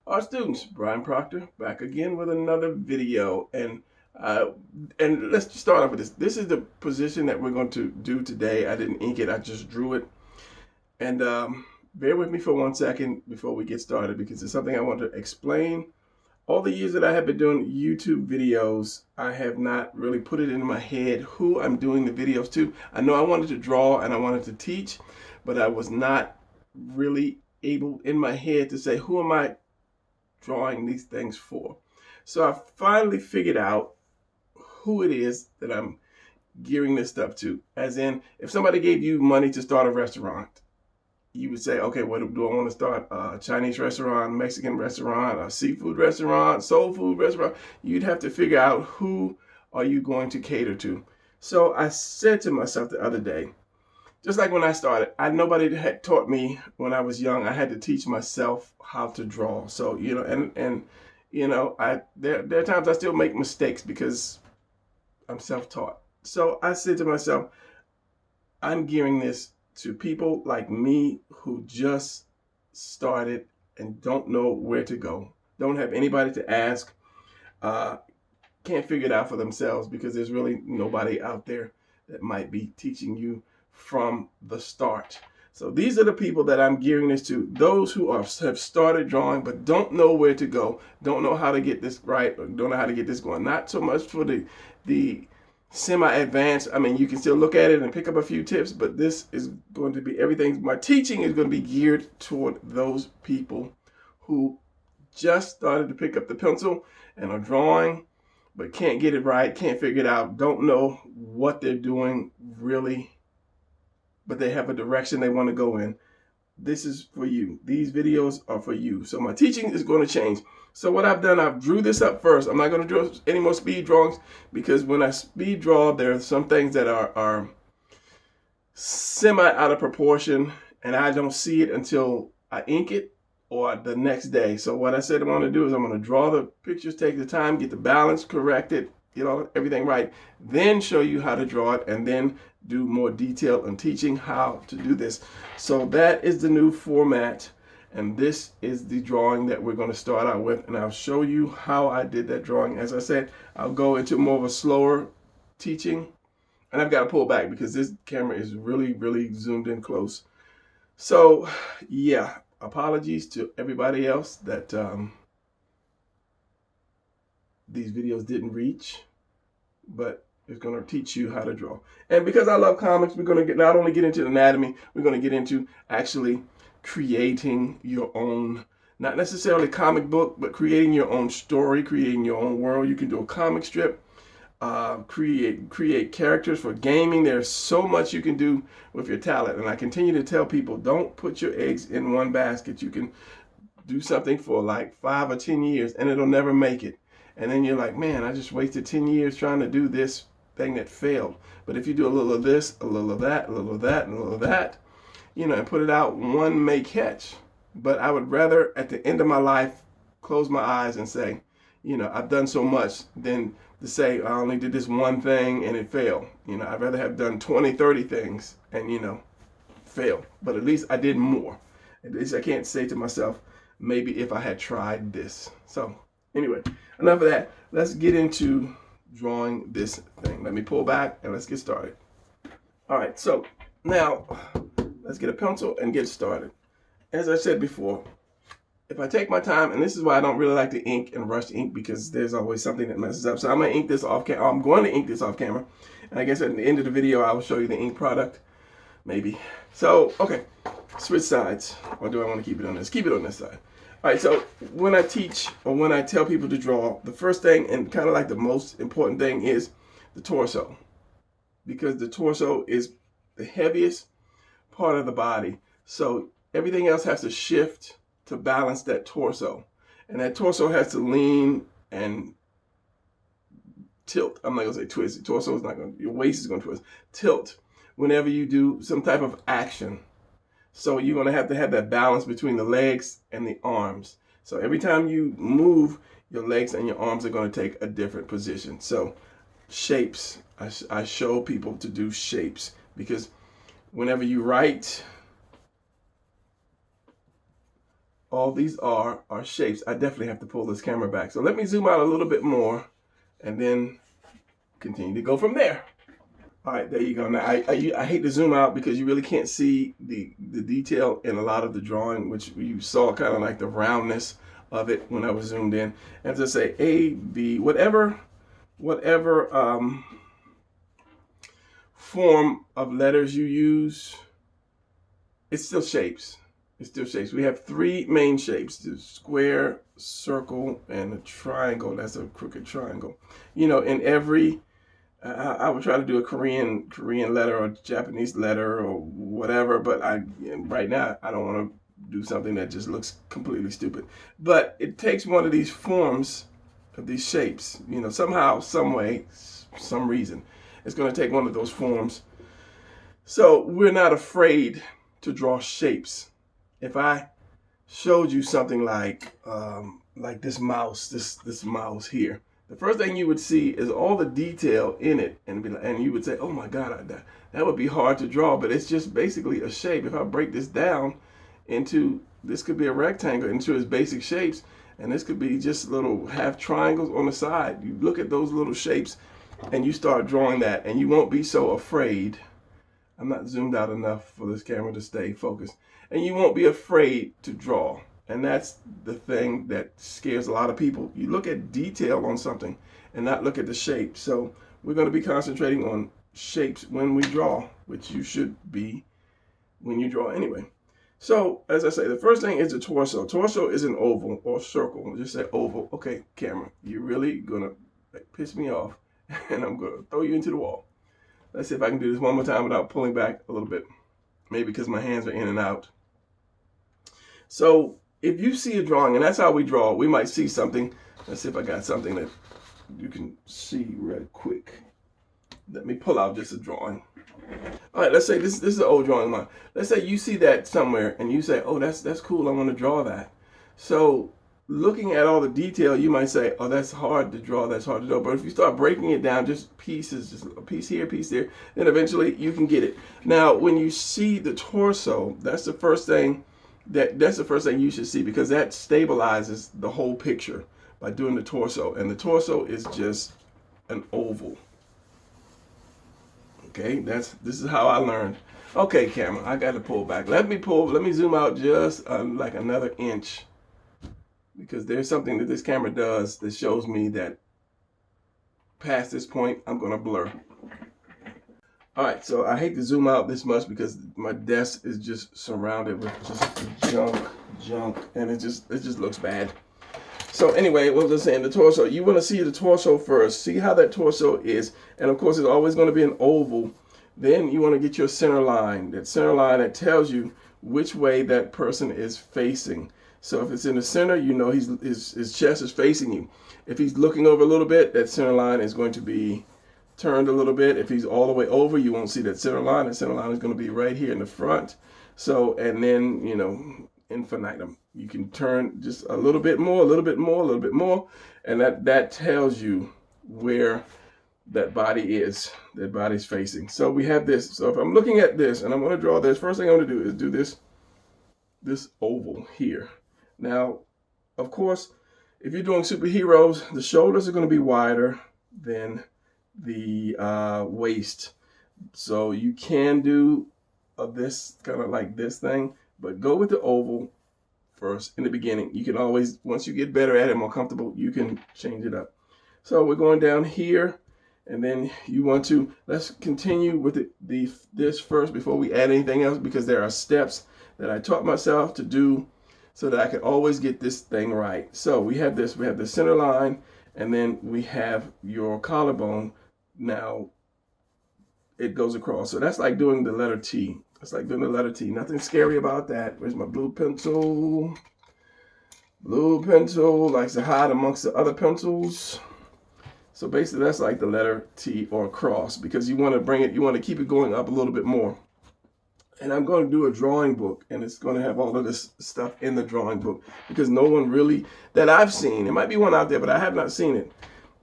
Our students, Brian Proctor, back again with another video, uh, and let's just start off with this. This is the position that we're going to do today. I didn't ink it; I just drew it. And bear with me for 1 second before we get started because it's something I want to explain. All the years that I have been doing YouTube videos, I have not really put it in my head who I'm doing the videos to. I know I wanted to draw and I wanted to teach, but I was not really able in my head to say who am I drawing these things for. So I finally figured out who it is that I'm gearing this stuff to. As in, if somebody gave you money to start a restaurant, you would say, okay, what do I want to start? A Chinese restaurant, Mexican restaurant, a seafood restaurant, soul food restaurant. You'd have to figure out who are you going to cater to. So I said to myself the other day, just like when I started, nobody had taught me when I was young. I had to teach myself how to draw. So and I there are times I still make mistakes because I'm self-taught. So I said to myself, I'm gearing this to people like me who just started and don't know where to go, don't have anybody to ask, uh, can't figure it out for themselves because there's really nobody out there that might be teaching you from the start. So these are the people that I'm gearing this to. Those who have started drawing but don't know where to go, don't know how to get this right, or don't know how to get this going. Not so much for the semi-advanced. I mean, you can still look at it and pick up a few tips, but this is going to be everything. My teaching is going to be geared toward those people who just started to pick up the pencil and are drawing but can't get it right, can't figure it out, don't know what they're doing really, but they have a direction they want to go in. This is for you. These videos are for you. So my teaching is going to change. So what I've done, I've drew this up first. I'm not going to draw any more speed drawings because when I speed draw, there are some things that are semi out of proportion and I don't see it until I ink it or the next day. So what I said I want to do is I'm going to draw the pictures, take the time, get the balance corrected, get everything right, then show you how to draw it, and then do more detail on teaching how to do this. So that is the new format, and this is the drawing that we're going to start out with, and I'll show you how I did that drawing. As I said, I'll go into more of a slower teaching, and I've got to pull back because this camera is really zoomed in close. So yeah, apologies to everybody else that these videos didn't reach, but it's going to teach you how to draw. And because I love comics, we're going to not only get into anatomy, we're going to get into actually creating your own, not necessarily comic book, but creating your own story, creating your own world. You can do a comic strip, create characters for gaming. There's so much you can do with your talent, and I continue to tell people, don't put your eggs in one basket. You can do something for like 5 or 10 years and it'll never make it, and then you're like, man, I just wasted 10 years trying to do this thing that failed. But if you do a little of this, a little of that, a little of that, and a little of that, and put it out, one may catch. But I would rather at the end of my life close my eyes and say, I've done so much than to say I only did this one thing and it failed. I'd rather have done 20, 30 things and, fail. But at least I did more. At least I can't say to myself, maybe if I had tried this. So anyway, enough of that. Let's get into drawing this thing. Let me pull back and let's get started. All right, so now let's get a pencil and get started. As I said before, if I take my time, and this is why I don't really like to ink and rush ink because there's always something that messes up. So I'm going to ink this off camera. I'm going to ink this off camera. And I guess at the end of the video, I will show you the ink product, maybe. So, okay, switch sides. Or do I want to keep it on this? Keep it on this side. All right, so when I teach or when I tell people to draw, the first thing and kind of like the most important thing is the torso. Because the torso is the heaviest part of the body. So everything else has to shift to balance that torso. And that torso has to lean and tilt. I'm not going to say twist. The torso is not going to, your waist is going to twist. Tilt whenever you do some type of action. So you're going to have that balance between the legs and the arms. So every time you move, your legs and your arms are going to take a different position. So shapes, I show people to do shapes because whenever you write all these are shapes. I definitely have to pull this camera back. So let me zoom out a little bit more and then continue to go from there. All right, there you go. Now, I hate to zoom out because you really can't see the detail in a lot of the drawing, which you saw kind of like the roundness of it when I was zoomed in. And to say A, B, whatever form of letters you use, it's still shapes. It's still shapes. We have three main shapes: the square, circle, and a triangle. That's a crooked triangle. You know, in every I would try to do a Korean letter or Japanese letter or whatever, but right now I don't want to do something that just looks completely stupid. But it takes one of these forms of these shapes, you know, somehow, some way, some reason. It's going to take one of those forms. So we're not afraid to draw shapes. If I showed you something like this mouse, this mouse here, the first thing you would see is all the detail in it, and you would say, "Oh my God, that would be hard to draw." But it's just basically a shape. If I break this down into, this could be a rectangle into its basic shapes, and this could be just little half triangles on the side. You look at those little shapes, and you start drawing that, and you won't be so afraid. I'm not zoomed out enough for this camera to stay focused, and you won't be afraid to draw. And that's the thing that scares a lot of people. You look at detail on something and not look at the shape. So we're going to be concentrating on shapes when we draw, which you should be when you draw anyway. So as I say, the first thing is the torso. Torso is an oval or circle. Just say oval. Okay, camera, you're really going to piss me off, and I'm going to throw you into the wall. Let's see if I can do this one more time without pulling back a little bit. Maybe because my hands are in and out. So if you see a drawing, and that's how we draw, we might see something. Let's see if I got something that you can see real quick. Let me pull out just a drawing. All right, let's say this is an old drawing of mine. Let's say you see that somewhere and you say, "Oh, that's cool, I want to draw that." So looking at all the detail, you might say, "Oh, that's hard to draw, that's hard to draw." But if you start breaking it down, just pieces, just a piece here, a piece there, then eventually you can get it. Now, when you see the torso, that's the first thing you should see, because that stabilizes the whole picture by doing the torso. And the torso is just an oval. Okay, this is how I learned. Okay, camera, I got to pull back. Let me zoom out just like another inch, because there's something that this camera does that shows me that past this point, I'm going to blur. All right, so I hate to zoom out this much because my desk is just surrounded with just junk, and it just looks bad. So anyway, what was I saying? The torso. You want to see the torso first. See how that torso is, and of course, it's always going to be an oval. Then you want to get your center line. That center line that tells you which way that person is facing. So if it's in the center, you know his chest is facing you. If he's looking over a little bit, that center line is going to be turned a little bit. If he's all the way over, you won't see that center line. The center line is going to be right here in the front. So, and then, you know, infinitum. You can turn just a little bit more, a little bit more, a little bit more, and that tells you where that body is, that body's facing. So we have this. So if I'm looking at this and I'm going to draw this, first thing I'm going to do is do this oval here. Now, of course, if you're doing superheroes, the shoulders are going to be wider than the waist. So you can do this kind of like this thing, but go with the oval first in the beginning. You can always, once you get better at it, more comfortable, you can change it up. So we're going down here, and then you want to, let's continue with this first before we add anything else, because there are steps that I taught myself to do so that I can always get this thing right. So we have this, we have the center line, and then we have your collarbone. Now it goes across. So that's like doing the letter T. It's like doing the letter T. Nothing scary about that. Where's my blue pencil? Blue pencil likes to hide amongst the other pencils. So basically that's like the letter T or cross, because you want to bring it, you want to keep it going up a little bit more. And I'm going to do a drawing book, and it's going to have all of this stuff in the drawing book, because no one really, that I've seen, it might be one out there, but I have not seen it.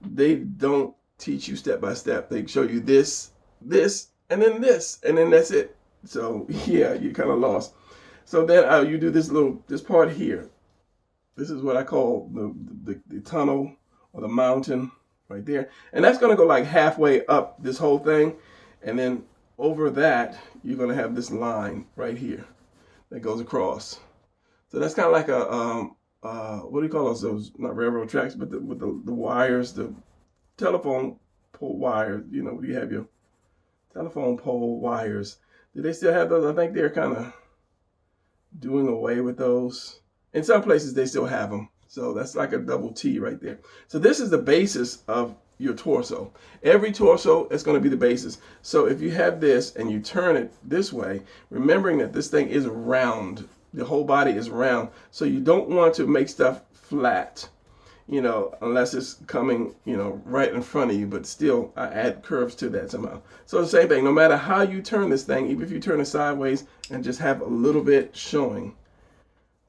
They don't teach you step by step. They show you this, and then this, and then that's it. So yeah, you're kind of lost. So then you do this part here. This is what I call the tunnel or the mountain right there. And that's going to go like halfway up this whole thing. And then over that, you're going to have this line right here that goes across. So that's kind of like a, what do you call those not railroad tracks, but with the wires, the telephone pole wires, you know, you have your telephone pole wires. Do they still have those? I think they're kind of doing away with those. In some places, they still have them. So that's like a double T right there. So this is the basis of your torso. Every torso is going to be the basis. So if you have this and you turn it this way, remembering that this thing is round, the whole body is round. So you don't want to make stuff flat, you know, unless it's coming, you know, right in front of you, but still I add curves to that somehow. So the same thing, no matter how you turn this thing, even if you turn it sideways and just have a little bit showing,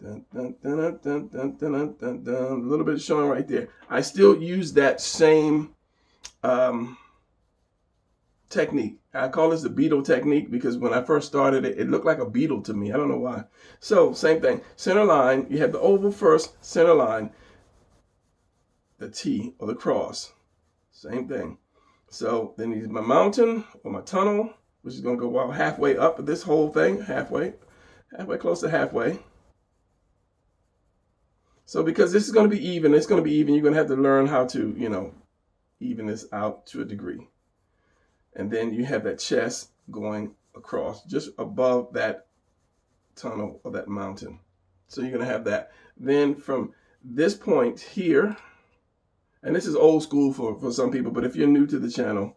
a little bit showing right there, I still use that same technique. I call this the beetle technique because when I first started it, it looked like a beetle to me. I don't know why. So same thing, center line, you have the oval first, center line, the T or the cross, same thing. So then you my mountain or my tunnel, which is going to go about halfway up this whole thing, halfway close to halfway. So because this is going to be even, it's going to be even, you're going to have to learn how to, you know, even this out to a degree. And then you have that chest going across just above that tunnel or that mountain. So you're going to have that. Then from this point here, and this is old school for some people, but if you're new to the channel,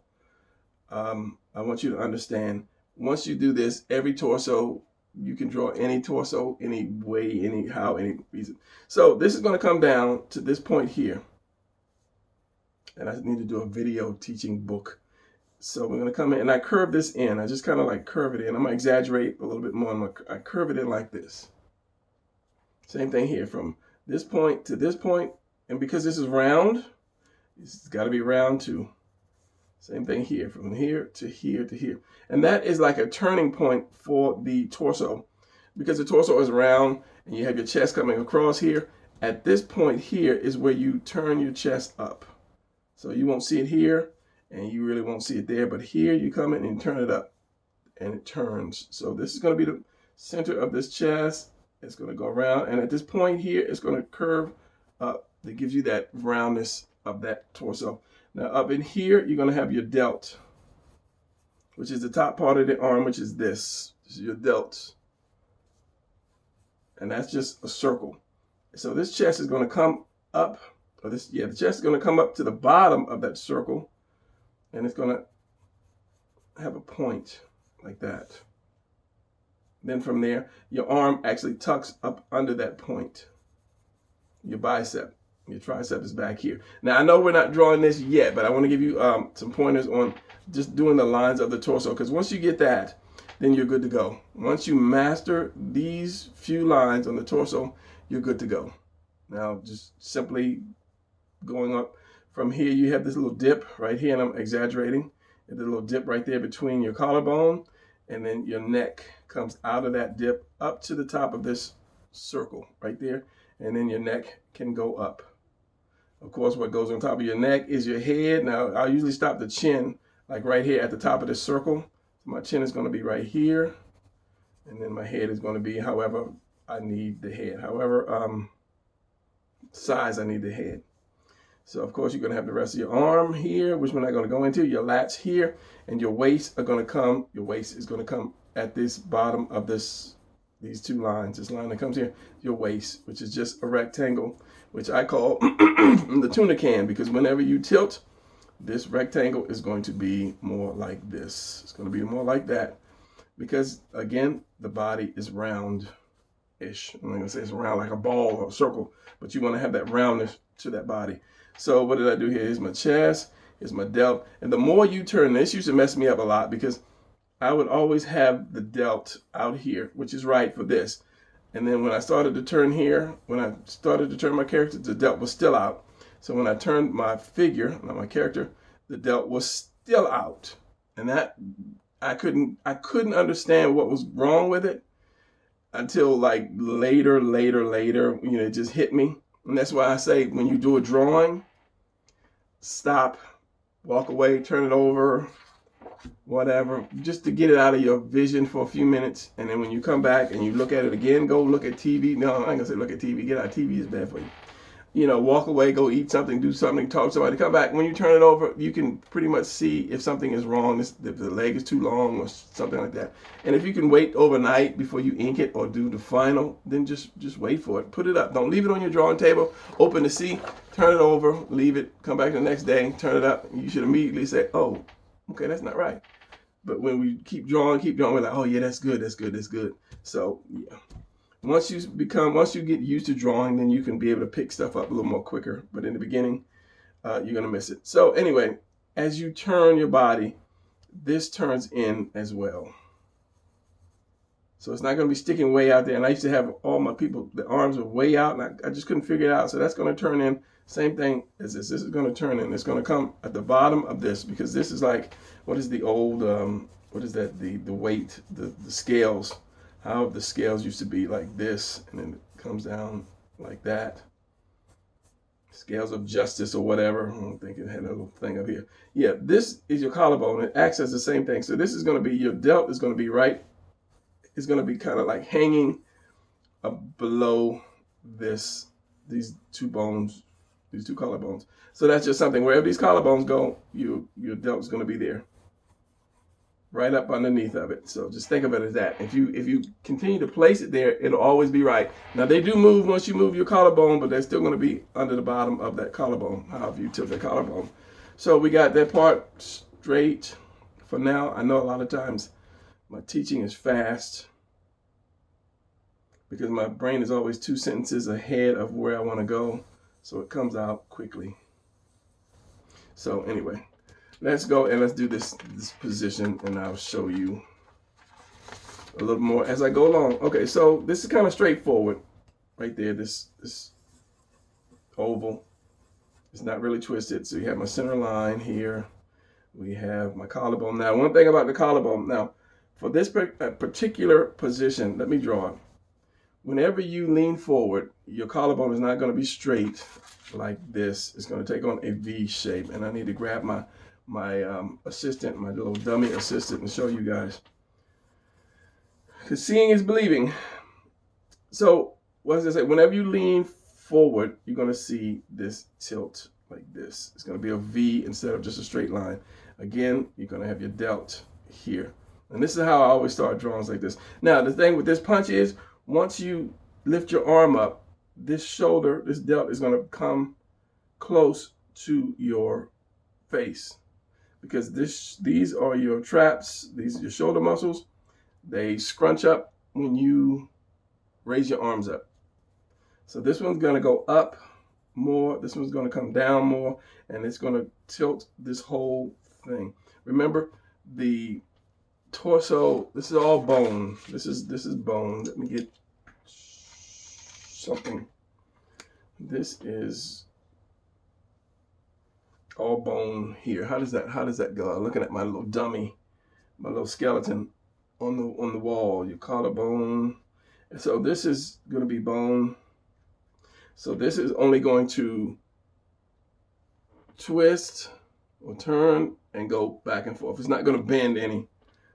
I want you to understand, once you do this, every torso, you can draw any torso, any way, anyhow, any reason. So this is going to come down to this point here. And I need to do a video teaching book. So we're going to come in, and I curve this in. I just kind of like curve it in. I'm going to exaggerate a little bit more. I curve it in like this. Same thing here, from this point to this point. And because this is round, it's got to be round too. Same thing here, from here to here to here. And that is like a turning point for the torso. Because the torso is round and you have your chest coming across here. At this point here is where you turn your chest up. So you won't see it here and you really won't see it there. But here you come in and you turn it up and it turns. So this is going to be the center of this chest. It's going to go around. And at this point here, it's going to curve up. That gives you that roundness of that torso. Now up in here, you're going to have your delt, which is the top part of the arm, which is this. This is your delt. And that's just a circle. So this chest is going to come up, or the chest is going to come up to the bottom of that circle. And it's going to have a point like that. Then from there, your arm actually tucks up under that point. Your bicep. Your tricep is back here. Now, I know we're not drawing this yet, but I want to give you some pointers on just doing the lines of the torso, because once you get that, then you're good to go. Once you master these few lines on the torso, you're good to go. Now, just simply going up from here, you have this little dip right here, and I'm exaggerating. The little dip right there between your collarbone, and then your neck comes out of that dip up to the top of this circle right there, and then your neck can go up. Of course, what goes on top of your neck is your head. Now, I'll usually stop the chin like right here at the top of this circle. So my chin is going to be right here. And then my head is going to be however I need the head. However size I need the head. So, of course, you're going to have the rest of your arm here, which we're not going to go into. Your lats here. And your waist are going to come. Your waist is going to come at this bottom of these two lines. This line that comes here. Your waist, which is just a rectangle, which I call the tuna can, because whenever you tilt, this rectangle is going to be more like this. It's going to be more like that because, again, the body is round-ish. I'm not going to say it's round like a ball or a circle, but you want to have that roundness to that body. So what did I do here? Here's my chest, here's my delt. And the more you turn, this used to mess me up a lot because I would always have the delt out here, which is right for this. And then when I started to turn here, when I started to turn my character, the delt was still out. So when I turned my figure, not my character, the delt was still out. And that I couldn't understand what was wrong with it. until like later, it just hit me. And that's why I say when you do a drawing, stop, walk away, turn it over, whatever, just to get it out of your vision for a few minutes. And then when you come back and you look at it again, go look at TV. No, I ain't gonna say look at TV. Get out. TV is bad for you. Walk away, go eat something, do something, talk to somebody, come back. When you turn it over, you can pretty much see if something is wrong, if the leg is too long or something like that. And if you can wait overnight before you ink it or do the final, then just wait for it. Put it up. Don't leave it on your drawing table. Open to see, turn it over, leave it, come back the next day, turn it up. You should immediately say, oh, okay, that's not right. But when we keep drawing, we're like, oh yeah, that's good. So yeah. Once you get used to drawing, then you can be able to pick stuff up a little more quicker. But in the beginning, you're going to miss it. So anyway, as you turn your body, this turns in as well. So it's not going to be sticking way out there. And I used to have all my people, the arms are way out, and I just couldn't figure it out. So that's going to turn in. Same thing as this. This is going to turn in. It's going to come at the bottom of this, because this is like, what is the old, what is that? The weight, the scales. How the scales used to be like this, and then it comes down like that. Scales of justice or whatever. I don't think it had a little thing up here. Yeah, this is your collarbone. It acts as the same thing. So this is going to be, your delt is going to be right. It's going to be kind of like hanging below these two bones, these two collarbones. So that's just something. Wherever these collarbones go, your delt is going to be there, right up underneath of it. So just think of it as that. If you continue to place it there, it'll always be right. Now they do move once you move your collarbone, but they're still going to be under the bottom of that collarbone, however you tilt that collarbone. So we got that part straight for now. I know a lot of times my teaching is fast because my brain is always 2 sentences ahead of where I want to go. So it comes out quickly. So anyway, let's go and let's do this position, and I'll show you a little more as I go along. Okay, so this is kind of straightforward right there. This oval is not really twisted. So you have my center line here. We have my collarbone. Now, one thing about the collarbone. Now, for this particular position, let me draw it. Whenever you lean forward, your collarbone is not going to be straight like this. It's going to take on a V shape, and I need to grab my assistant, my little dummy assistant, and show you guys. Because seeing is believing. So what does it say? Whenever you lean forward, you're going to see this tilt like this. It's going to be a V instead of just a straight line. Again, you're going to have your delt here. And this is how I always start drawings like this. Now, the thing with this punch is, once you lift your arm up, this shoulder, this delt is going to come close to your face, because these are your traps, these are your shoulder muscles. They scrunch up when you raise your arms up. So this one's going to go up more, this one's going to come down more, and it's going to tilt this whole thing. Remember, the torso, this is all bone. This is bone. Let me get something. This is all bone here. How does that go? I'm looking at my little dummy, my little skeleton on the wall. Your collarbone. So this is going to be bone. So this is only going to twist or turn and go back and forth. It's not going to bend any.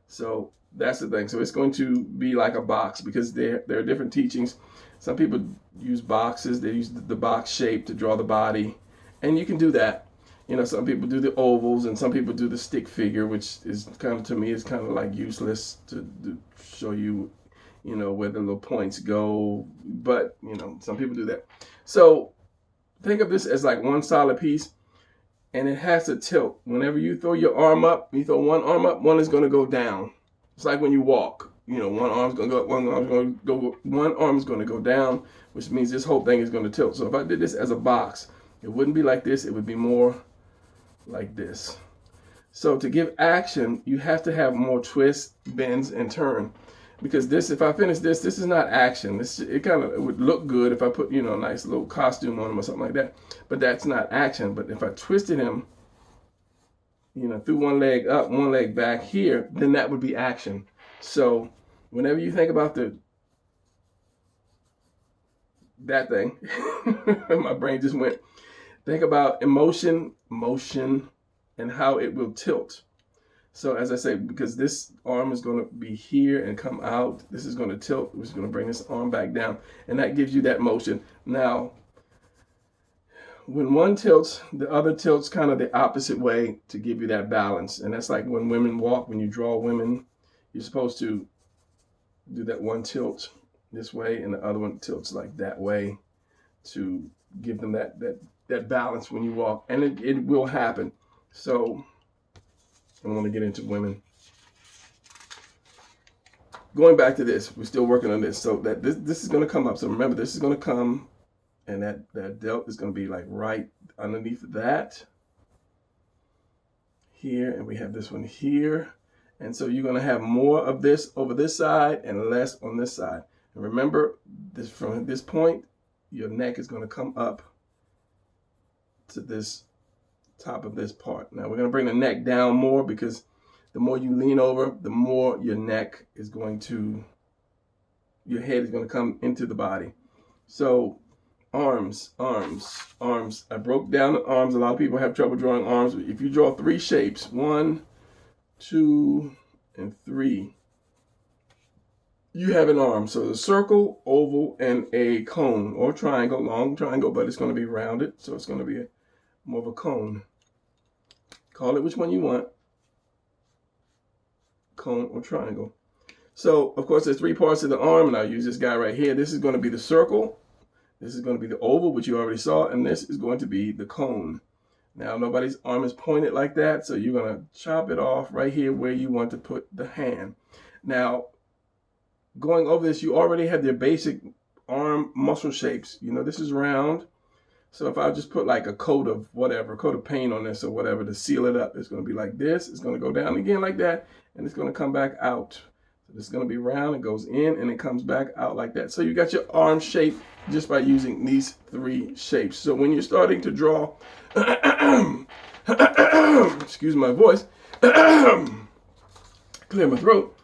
So that's the thing. So it's going to be like a box, because there are different teachings. Some people use boxes. They use the box shape to draw the body, and you can do that. Some people do the ovals, and some people do the stick figure, which is kind of, to me, is kind of like useless to show you, where the little points go. But, some people do that. So think of this as like one solid piece, and it has to tilt. Whenever you throw your arm up, you throw one arm up, one is going to go down. It's like when you walk. One arm's going to go up, one arm's going to go, one arm's going to go down, which means this whole thing is going to tilt. So if I did this as a box, it wouldn't be like this. It would be more like this. So to give action, you have to have more twists, bends, and turn. Because this, if I finish this is not action. It would look good if I put, a nice little costume on him or something like that. But that's not action. But if I twisted him, threw one leg up, one leg back here, then that would be action. So whenever you think about the that thing. My brain just went. Think about emotion, motion, and how it will tilt. So as I say, because this arm is going to be here and come out, this is going to tilt, which is going to bring this arm back down, and that gives you that motion. Now, when one tilts, the other tilts kind of the opposite way to give you that balance. And that's like when women walk, when you draw women, you're supposed to do that one tilt this way and the other one tilts like that way to give them that balance when you walk. And it will happen. So I want to get into women. Going back to this, we're still working on this. So that this is going to come up. So remember, this is going to come, and that delt is going to be like right underneath that here, and we have this one here. And so you're going to have more of this over this side and less on this side. And remember, this from this point, your neck is going to come up to this top of this part. Now we're going to bring the neck down more, because the more you lean over, the more your neck is going to, your head is going to come into the body. So arms. I broke down the arms. A lot of people have trouble drawing arms. If you draw 3 shapes, 1, 2, and 3, you have an arm. So the circle, oval, and a cone or triangle, long triangle, but it's going to be rounded. So it's going to be more of a cone. Call it which one you want. Cone or triangle. So of course there's 3 parts of the arm, and I'll use this guy right here. This is going to be the circle. This is going to be the oval, which you already saw, and this is going to be the cone. Now nobody's arm is pointed like that, so you're going to chop it off right here where you want to put the hand. Now going over this, you already have your basic arm muscle shapes. You know, this is round. So if I just put like a coat of whatever, coat of paint on this or whatever to seal it up, it's going to be like this. It's going to go down again like that, and it's going to come back out. So this is going to be round. It goes in and it comes back out like that. So you got your arm shape just by using these 3 shapes. So when you're starting to draw, excuse my voice, clear my throat,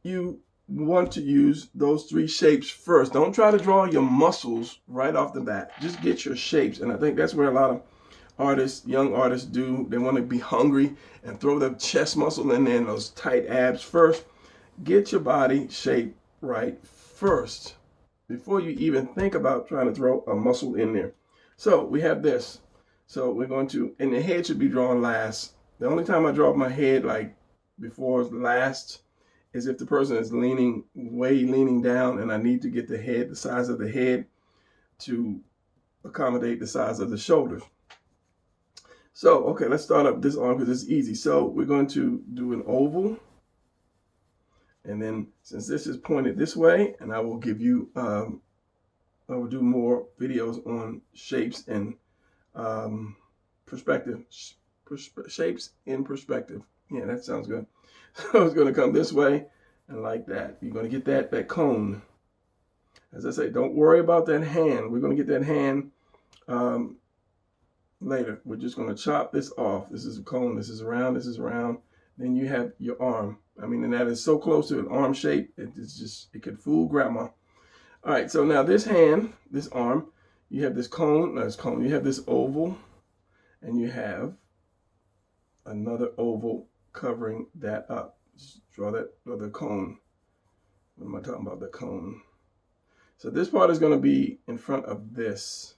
you want to use those 3 shapes first. Don't try to draw your muscles right off the bat. Just get your shapes. And I think that's where a lot of artists, young artists do. They want to be hungry and throw the chest muscle in there and those tight abs first. Get your body shape right first before you even think about trying to throw a muscle in there. So we have this. So we're going to, and the head should be drawn last. The only time I draw my head like before last is if the person is leaning down, and I need to get the head, the size of the head, to accommodate the size of the shoulders. So, okay, let's start up this arm because it's easy. So we're going to do an oval. And then since this is pointed this way, and I will give you, I will do more videos on shapes and perspective, shapes in perspective. Yeah, that sounds good. So it's going to come this way and like that. You're going to get that cone. As I say, don't worry about that hand. We're going to get that hand later. We're just going to chop this off. This is a cone. This is round. This is round. Then you have your arm. I mean, and that is so close to an arm shape. It's just, it could fool grandma. All right, so now this hand, this arm, you have this cone. No, this cone. You have this oval, and you have another oval covering that up. Just draw that, or the cone. What am I talking about? The cone. So this part is going to be in front of this,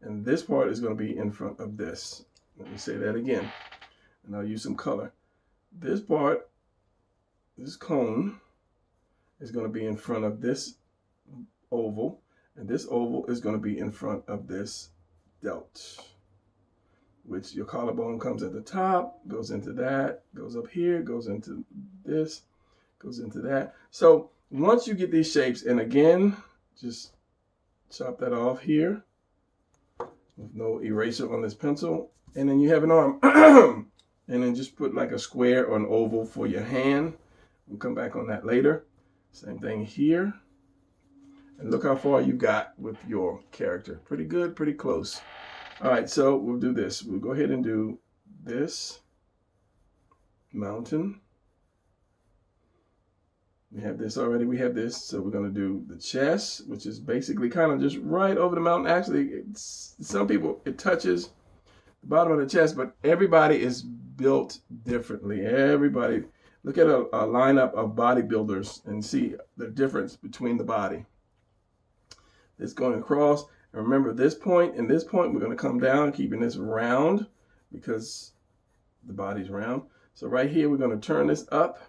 and this part is going to be in front of this. Let me say that again, and I'll use some color. This part, this cone, is going to be in front of this oval, and this oval is going to be in front of this delt, which your collarbone comes at the top, goes into that, goes up here, goes into this, goes into that. So once you get these shapes, and again, just chop that off here with no eraser on this pencil, and then you have an arm. And then just put like a square or an oval for your hand. We'll come back on that later. Same thing here. And look how far you got with your character. Pretty good, pretty close. All right, so we'll do this. We'll go ahead and do this mountain. We have this already. We have this. So we're going to do the chest, which is basically kind of just right over the mountain. Actually, some people, it touches the bottom of the chest, but everybody is built differently. Everybody, look at a lineup of bodybuilders and see the difference between the body. It's going across. And remember this point and this point, we're going to come down, keeping this round because the body's round. So right here, we're going to turn this up,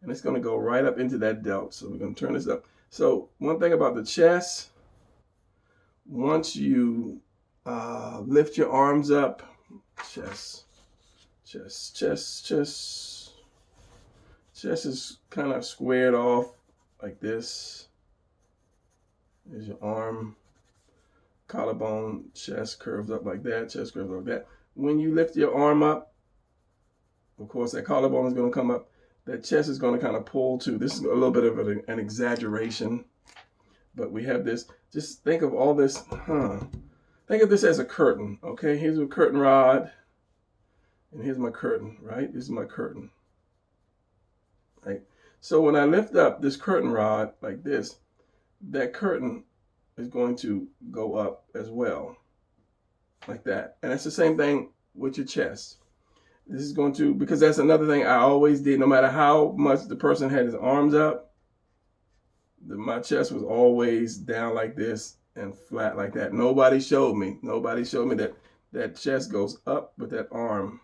and it's going to go right up into that delt. So we're going to turn this up. So one thing about the chest, once you lift your arms up, chest is kind of squared off like this. There's your arm, collarbone, chest curves up like that, chest curves up like that. When you lift your arm up, of course, that collarbone is going to come up. That chest is going to kind of pull too. This is a little bit of an exaggeration, but we have this. Just think of all this. Think of this as a curtain. Okay, here's a curtain rod, and here's my curtain. Right, this is my curtain. Right. So when I lift up this curtain rod like this, that curtain is going to go up as well, like that. And it's the same thing with your chest. This is going to, because that's another thing I always did, no matter how much the person had his arms up, my chest was always down like this and flat like that. Nobody showed me that that chest goes up with that arm.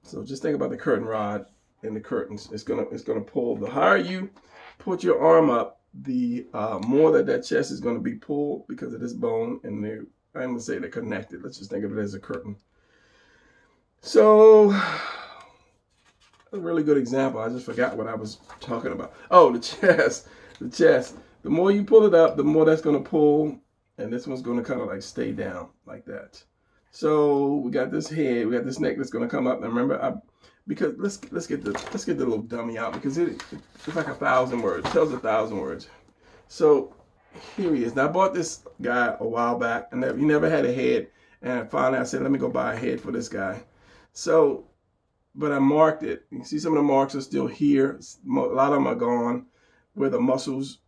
So just think about the curtain rod and the curtains. It's gonna pull. The higher you put your arm up, the more that chest is going to be pulled because of this bone, and I'm going to say they're connected. Let's just think of it as a curtain. So, a really good example. I just forgot what I was talking about. Oh, the chest. The chest. The more you pull it up, the more that's going to pull, and this one's going to kind of like stay down like that. So we got this head, we got this neck that's going to come up. And remember, because let's get the little dummy out, because it's like 1,000 words. It tells 1,000 words. So here he is. Now I bought this guy a while back, and he never had a head. And finally I said, let me go buy a head for this guy. So, but I marked it. You can see some of the marks are still here. A lot of them are gone, where the muscles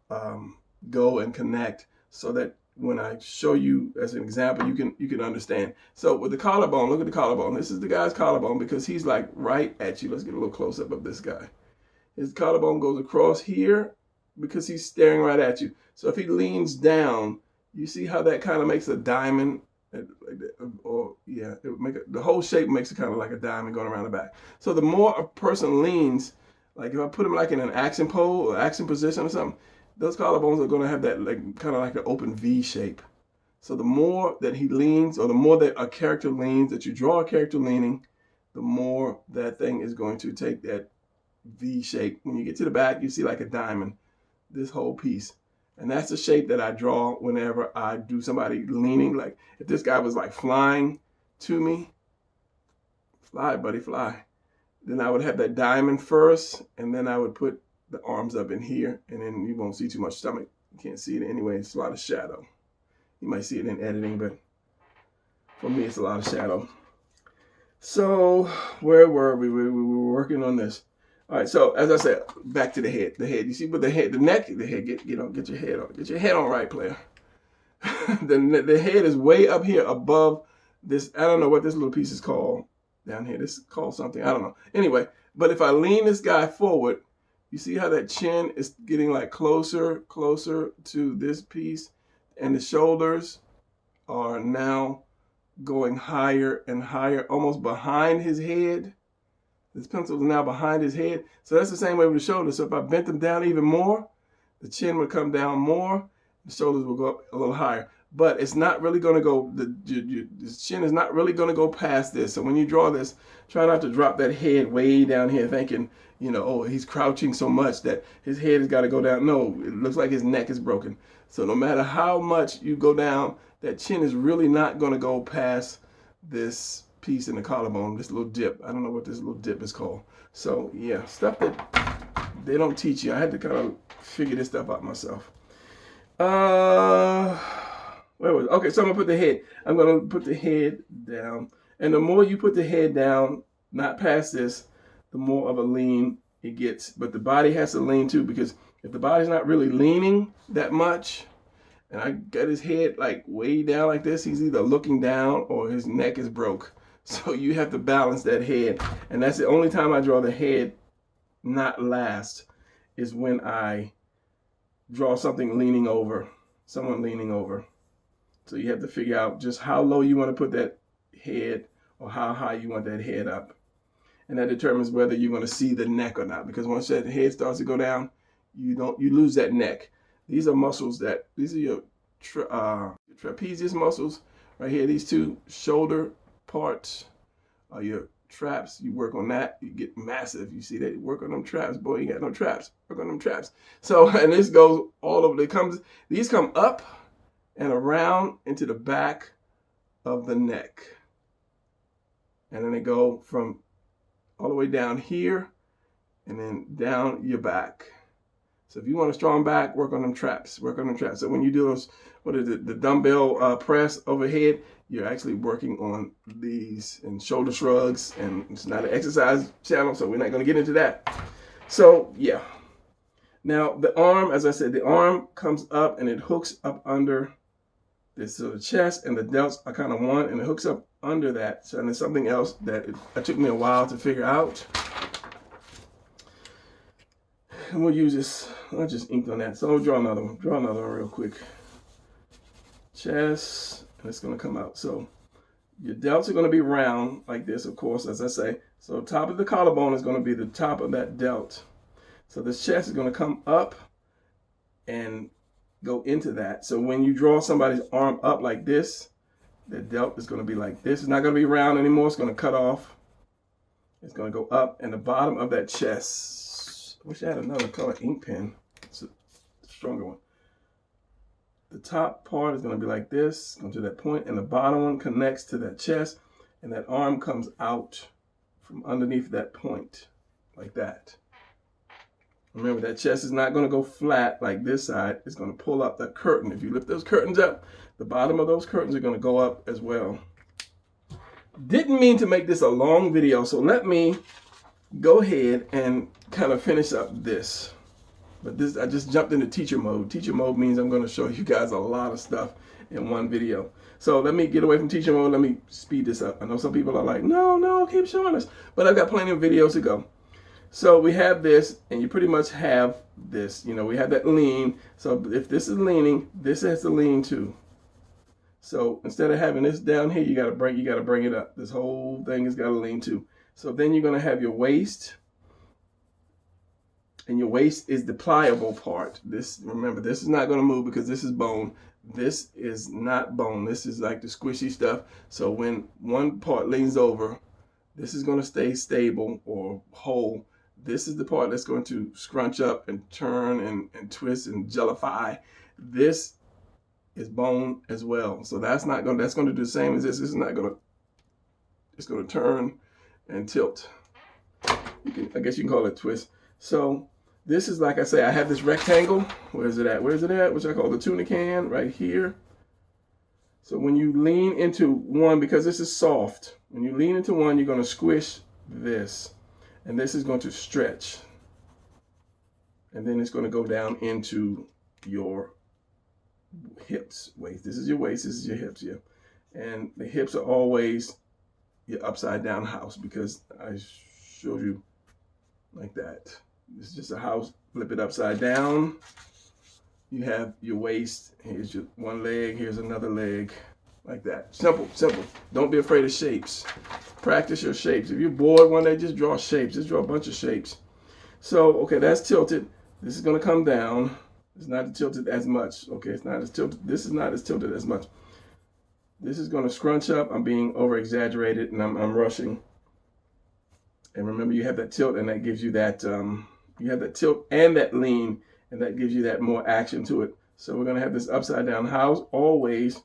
go and connect, so that when I show you as an example, you can understand. So with the collarbone, look at the collarbone. This is the guy's collarbone because he's like right at you. Let's get a little close up of this guy. His collarbone goes across here because he's staring right at you. So if he leans down, you see how that kind of makes a diamond. Or yeah, it would make the whole shape makes it kind of like a diamond going around the back. So the more a person leans, like if I put him like in an action pose or action position or something, those collarbones are going to have that like kind of like an open V shape. So the more that he leans, or the more that a character leans, that you draw a character leaning, the more that thing is going to take that V shape. When you get to the back, you see like a diamond, this whole piece. And that's the shape that I draw whenever I do somebody leaning. Like if this guy was like flying to me, fly, buddy, fly. Then I would have that diamond first, and then I would put the arms up in here, and then you won't see too much stomach. You can't see it anyway. It's a lot of shadow. You might see it in editing, but for me, it's a lot of shadow. So where were we? We were working on this. All right, so as I said, back to the head. The head. You see, with the head, the neck, the head. Get your head on. Get your head on right, player. the head is way up here above this. I don't know what this little piece is called down here. This is called something. I don't know. Anyway, but if I lean this guy forward, you see how that chin is getting like closer to this piece, and the shoulders are now going higher and higher, almost behind his head. This pencil is now behind his head. So that's the same way with the shoulders. So if I bent them down even more, the chin would come down more, the shoulders will go up a little higher. But it's not really going to go, the chin is not really going to go past this. So when you draw this, try not to drop that head way down here thinking, you know, oh, he's crouching so much that his head has got to go down. No, it looks like his neck is broken. So no matter how much you go down, that chin is really not going to go past this piece in the collarbone, this little dip. I don't know what this little dip is called. So yeah, stuff that they don't teach you. I had to kind of figure this stuff out myself. Where was it? Okay, so I'm gonna put the head. I'm gonna put the head down. And the more you put the head down, not past this, the more of a lean it gets, but the body has to lean too, because if the body's not really leaning that much, and I got his head like way down like this, he's either looking down or his neck is broke. So you have to balance that head. And that's the only time I draw the head not last, is when I draw something leaning over, someone leaning over. So you have to figure out just how low you want to put that head or how high you want that head up. And that determines whether you're going to see the neck or not. Because once that head starts to go down, you lose that neck. These are muscles these are your trapezius muscles right here. These two shoulder parts are your traps. You work on that, you get massive. You see that, work on them traps. Boy, you got no traps. Work on them traps. So, and this goes all over. These come up and around into the back of the neck. And then they go from all the way down here and then down your back. So if you want a strong back, work on them traps. Work on them traps. So when you do those, what is it, the dumbbell press overhead, you're actually working on these and shoulder shrugs. And it's not an exercise channel, so we're not going to get into that. So yeah. Now the arm, as I said, the arm comes up and it hooks up under this. So the chest and the delts are kind of one, and it hooks up under that. So and there's something else that it took me a while to figure out. And we'll use this. I just inked on that. So I'll draw another one. Draw another one real quick. Chest, and it's going to come out. So your delts are going to be round like this, of course, as I say. So top of the collarbone is going to be the top of that delt. So this chest is going to come up and go into that. So when you draw somebody's arm up like this, the delt is going to be like this. It's not going to be round anymore. It's going to cut off. It's going to go up, and the bottom of that chest. I wish I had another color ink pen. It's a stronger one. The top part is going to be like this, going to that point, and the bottom one connects to that chest, and that arm comes out from underneath that point, like that. Remember, that chest is not going to go flat like this side. It's going to pull up that curtain. If you lift those curtains up, the bottom of those curtains are going to go up as well. Didn't mean to make this a long video, so let me go ahead and kind of finish up this. But this, I just jumped into teacher mode. Teacher mode means I'm going to show you guys a lot of stuff in one video. So let me get away from teacher mode. Let me speed this up. I know some people are like, no, keep showing us. But I've got plenty of videos to go. So we have this, and you pretty much have this. You know, we have that lean. So if this is leaning, this has to lean too. So instead of having this down here, you got to bring it up. This whole thing has got to lean too. So then you're going to have your waist, and your waist is the pliable part. This, remember, this is not going to move because this is bone. This is not bone. This is like the squishy stuff. So when one part leans over, this is going to stay stable or whole. This is the part that's going to scrunch up and turn and twist and jellify. This is bone as well. So that's going to do the same as this. This is not going to, it's going to turn and tilt. I guess you can call it twist. So this is, like I say, I have this rectangle. Where is it at? Where is it at? Which I call the tuna can, right here. So when you lean into one, because this is soft, when you lean into one, you're going to squish this. And this is going to stretch. And then it's going to go down into your hips, waist. This is your waist, this is your hips, yeah. And the hips are always your upside down house, because I showed you like that. This is just a house. Flip it upside down. You have your waist. Here's your one leg. Here's another leg. Like that. Simple, simple. Don't be afraid of shapes. Practice your shapes. If you're bored one day, just draw shapes. Just draw a bunch of shapes. So, okay, that's tilted. This is going to come down. It's not tilted as much. Okay, it's not as tilted. This is not as tilted as much. This is going to scrunch up. I'm being over exaggerated, and I'm rushing. And remember, you have that tilt, and that gives you that, you have that tilt and that lean, and that gives you that more action to it. So we're going to have this upside down house. Always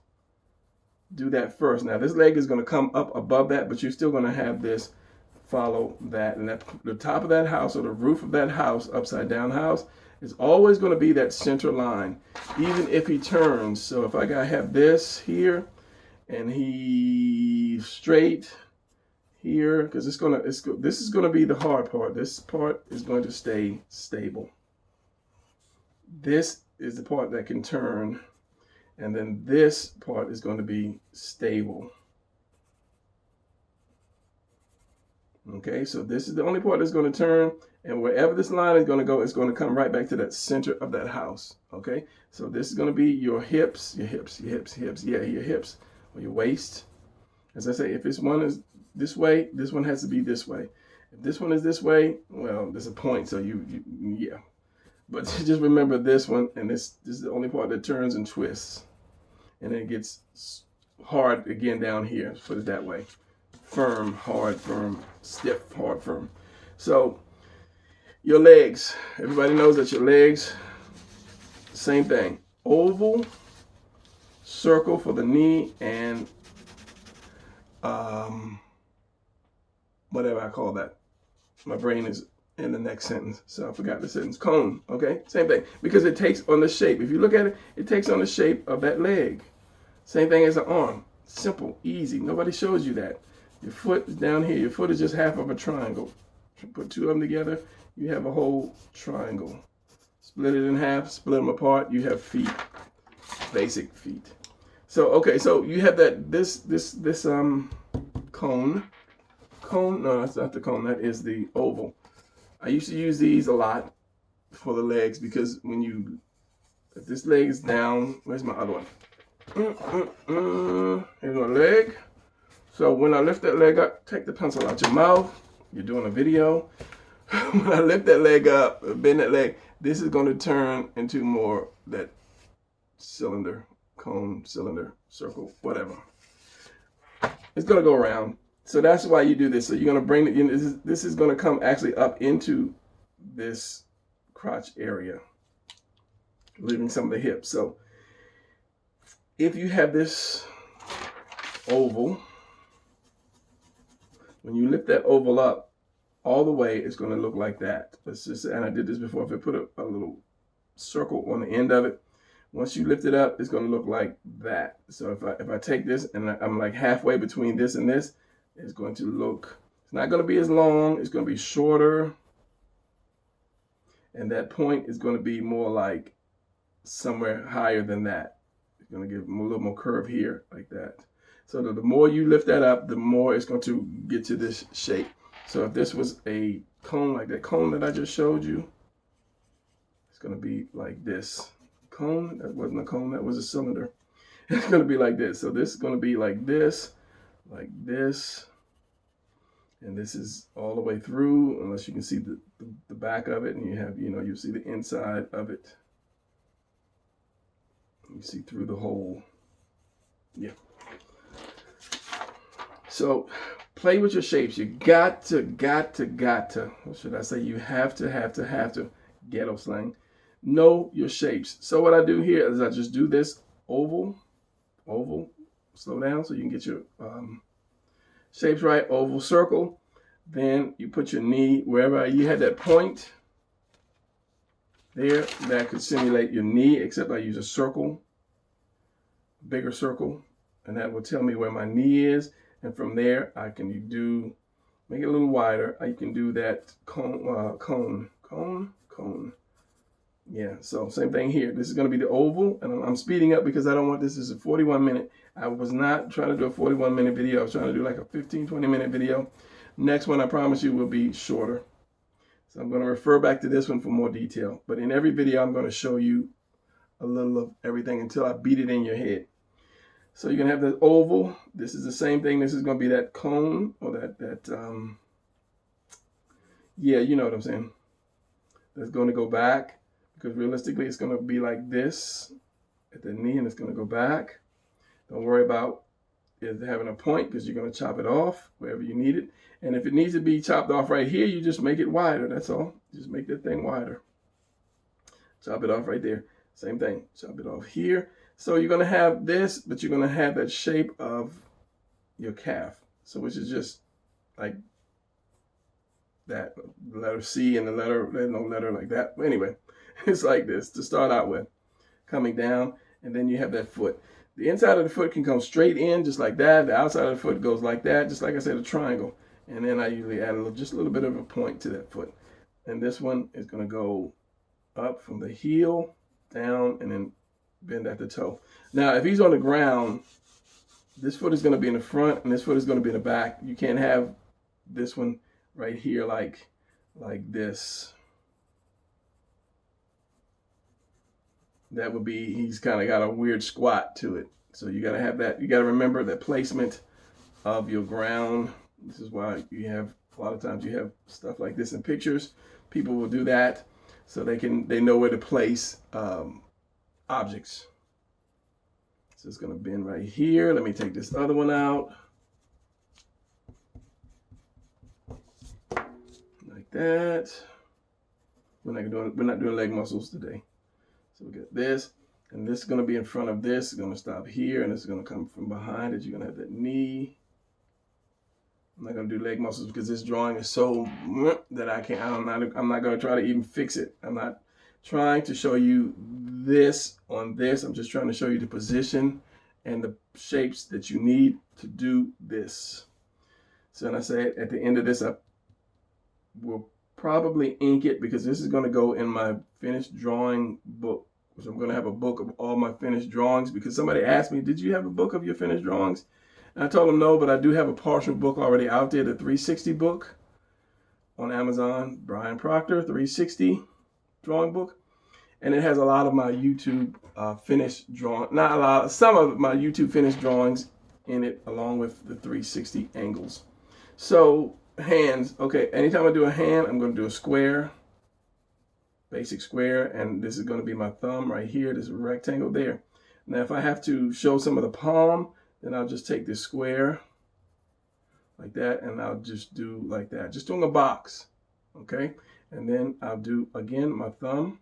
do that first. Now, this leg is going to come up above that, but you're still going to have this follow that. And that, the top of that house, or the roof of that house, upside down house, is always going to be that center line, even if he turns. So if I have this here, and he's straight, here, because this is gonna be the hard part. This part is going to stay stable. This is the part that can turn, and then this part is going to be stable. Okay, so this is the only part that's going to turn, and wherever this line is going to go, it's going to come right back to that center of that house. Okay, so this is going to be your hips, yeah, your hips, or your waist. As I say, if this one is this way, this one has to be this way. If this one is this way, well, there's a point, so yeah. But just remember this one, and this is the only part that turns and twists. And then it gets hard again down here, put it that way. Firm, hard, firm, stiff, hard, firm. So your legs, everybody knows that your legs, same thing. Oval, circle for the knee, and whatever I call that. My brain is in the next sentence, so I forgot the sentence. Cone, okay? Same thing, because it takes on the shape. If you look at it, it takes on the shape of that leg. Same thing as an arm. Simple, easy. Nobody shows you that. Your foot is down here. Your foot is just half of a triangle. Put two of them together, you have a whole triangle. Split it in half, split them apart, you have feet. Basic feet. So, okay, so you have that, this cone. Cone, no, that's not the cone, that is the oval. I used to use these a lot for the legs because if this leg is down, where's my other one? Here's my leg. So when I lift that leg up, take the pencil out your mouth. You're doing a video. When I lift that leg up, bend that leg, this is going to turn into more that cylinder, cone, cylinder, circle, whatever. It's going to go around. So that's why you do this. So you're going to bring it, this is going to come actually up into this crotch area, leaving some of the hips. So if you have this oval, when you lift that oval up all the way, it's going to look like that. Let's just say, and I did this before, if I put a little circle on the end of it, once you lift it up, it's going to look like that. So if I take this and I'm like halfway between this and this, it's going to look, it's not going to be as long, it's going to be shorter. And that point is going to be more like somewhere higher than that. It's going to give them a little more curve here, like that. So the more you lift that up, the more it's going to get to this shape. So if this was a cone, like that cone that I just showed you, it's going to be like this. Cone, that wasn't a cone, that was a cylinder. It's going to be like this. So this is going to be like this, and this is all the way through, unless you can see the back of it, and you have, you see the inside of it. You see through the hole. Yeah. So play with your shapes. You got to, what should I say? You have to, ghetto slang, know your shapes. So what I do here is I just do this oval, slow down so you can get your shapes right, oval, circle. Then you put your knee wherever you had that point there. That could simulate your knee, except I use a circle, bigger circle, and that will tell me where my knee is. And from there, I can make it a little wider. I can do that cone. Yeah, so same thing here. This is going to be the oval, and I'm speeding up because I don't want this as a 41-minute. I was not trying to do a 41-minute video. I was trying to do like a 15-20-minute video. Next one, I promise you, will be shorter. So I'm going to refer back to this one for more detail. But in every video, I'm going to show you a little of everything until I beat it in your head. So you're going to have the oval. This is the same thing. This is going to be that cone, or yeah, you know what I'm saying. That's going to go back, because realistically, it's going to be like this at the knee, and it's going to go back. Don't worry about it having a point, because you're going to chop it off wherever you need it. And if it needs to be chopped off right here, you just make it wider. That's all. Just make that thing wider. Chop it off right there. Same thing. Chop it off here. So you're going to have this, but you're going to have that shape of your calf. So which is just like that, the letter C and there's no letter like that. But anyway, it's like this to start out with, coming down, and then you have that foot. The inside of the foot can come straight in just like that. The outside of the foot goes like that, just like I said, a triangle. And then I usually add just a little bit of a point to that foot. And this one is going to go up from the heel down and then bend at the toe. Now, if he's on the ground, this foot is going to be in the front and this foot is going to be in the back. You can't have this one right here like this. That would be, he's kind of got a weird squat to it. So you got to have that. You got to remember the placement of your ground. This is why you have, a lot of times you have stuff like this in pictures. People will do that so they know where to place objects. So it's going to bend right here. Let me take this other one out. Like that. We're not doing leg muscles today. So we get this, and this is going to be in front of this. It's going to stop here, and this is going to come from behind it. You're going to have that knee. I'm not going to do leg muscles because this drawing is so that I'm not going to try to even fix it. I'm not trying to show you this on this. I'm just trying to show you the position and the shapes that you need to do this. So when I say at the end of this, I will probably ink it because this is going to go in my finished drawing book. So I'm going to have a book of all my finished drawings because somebody asked me, did you have a book of your finished drawings? And I told them no, but I do have a partial book already out there, the 360 book on Amazon, Brian Proctor, 360 drawing book. And it has a lot of my YouTube finished drawing, not a lot, some of my YouTube finished drawings in it, along with the 360 angles. So hands, okay, anytime I do a hand, I'm going to do a square, basic square, and this is going to be my thumb right here, this rectangle there. Now if I have to show some of the palm, then I'll just take this square like that, and I'll just do like that, just doing a box, okay? And then I'll do, again, my thumb